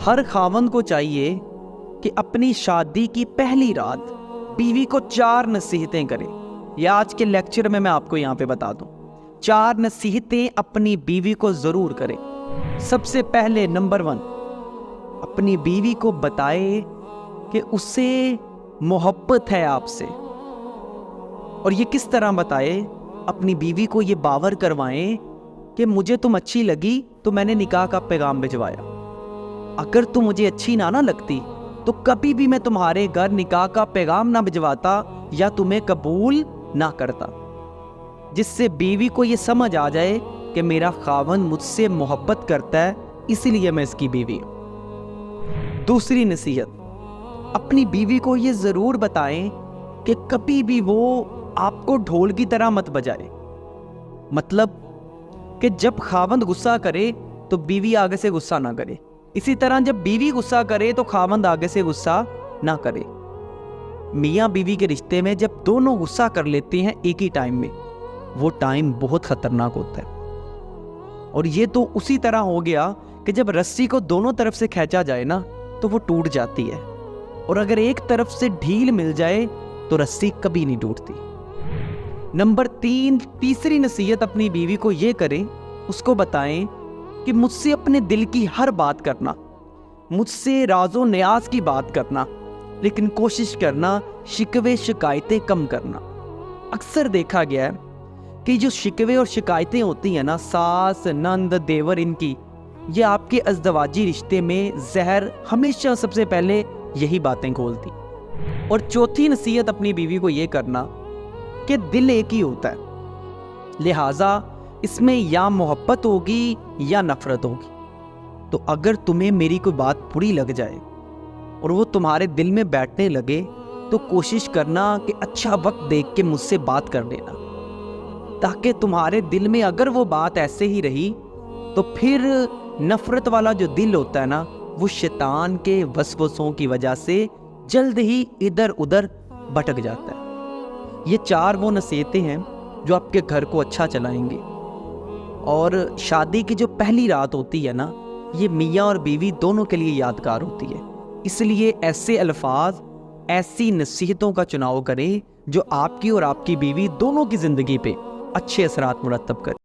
ہر خاوند کو چاہیے کہ اپنی شادی کی پہلی رات بیوی کو 4 نصیحتیں کرے. یہ آج کے لیکچر میں آپ کو یہاں پہ بتا دوں. 4 نصیحتیں اپنی بیوی کو ضرور کرے. سب سے پہلے نمبر 1، اپنی بیوی کو بتائے کہ اسے محبت ہے آپ سے. اور یہ کس طرح بتائے؟ اپنی بیوی کو یہ باور کروائیں کہ مجھے تم اچھی لگی تو میں نے نکاح کا پیغام بھجوایا. اگر تم مجھے اچھی نہ لگتی تو کبھی بھی میں تمہارے گھر نکاح کا پیغام نہ بھجواتا یا تمہیں قبول نہ کرتا. جس سے بیوی کو یہ سمجھ آ جائے کہ میرا خاوند مجھ سے محبت کرتا ہے، اسی لیے میں اس کی بیوی ہوں. دوسری نصیحت، اپنی بیوی کو یہ ضرور بتائیں کہ کبھی بھی وہ آپ کو ڈھول کی طرح مت بجائے. مطلب کہ جب خاوند غصہ کرے تو بیوی آگے سے غصہ نہ کرے. اسی طرح جب بیوی غصہ کرے تو خاوند آگے سے غصہ نہ کرے. میاں بیوی کے رشتے میں جب دونوں غصہ کر لیتے ہیں ایک ہی ٹائم میں، وہ ٹائم بہت خطرناک ہوتا ہے. اور یہ تو اسی طرح ہو گیا کہ جب رسی کو دونوں طرف سے کھینچا جائے نا تو وہ ٹوٹ جاتی ہے، اور اگر ایک طرف سے ڈھیل مل جائے تو رسی کبھی نہیں ٹوٹتی. نمبر 3، تیسری نصیحت اپنی بیوی کو یہ کریں، اس کو بتائیں کہ مجھ سے اپنے دل کی ہر بات کرنا، مجھ سے راز و نیاز کی بات کرنا، لیکن کوشش کرنا شکوے شکایتیں کم کرنا. اکثر دیکھا گیا ہے کہ جو شکوے اور شکایتیں ہوتی ہیں نا ساس نند دیور ان کی، یہ آپ کے ازدواجی رشتے میں زہر ہمیشہ سب سے پہلے یہی باتیں کھولتی. اور چوتھی نصیحت اپنی بیوی کو یہ کرنا کہ دل ایک ہی ہوتا ہے، لہٰذا اس میں یا محبت ہوگی یا نفرت ہوگی. تو اگر تمہیں میری کوئی بات بری لگ جائے اور وہ تمہارے دل میں بیٹھنے لگے تو کوشش کرنا کہ اچھا وقت دیکھ کے مجھ سے بات کر لینا، تاکہ تمہارے دل میں اگر وہ بات ایسے ہی رہی تو پھر نفرت والا جو دل ہوتا ہے نا، وہ شیطان کے وسوسوں کی وجہ سے جلد ہی ادھر ادھر بھٹک جاتا ہے. یہ 4 وہ نصیحتیں ہیں جو آپ کے گھر کو اچھا چلائیں گے. اور شادی کی جو پہلی رات ہوتی ہے نا، یہ میاں اور بیوی دونوں کے لیے یادگار ہوتی ہے. اس لیے ایسے الفاظ، ایسی نصیحتوں کا چناؤ کریں جو آپ کی اور آپ کی بیوی دونوں کی زندگی پہ اچھے اثرات مرتب کریں.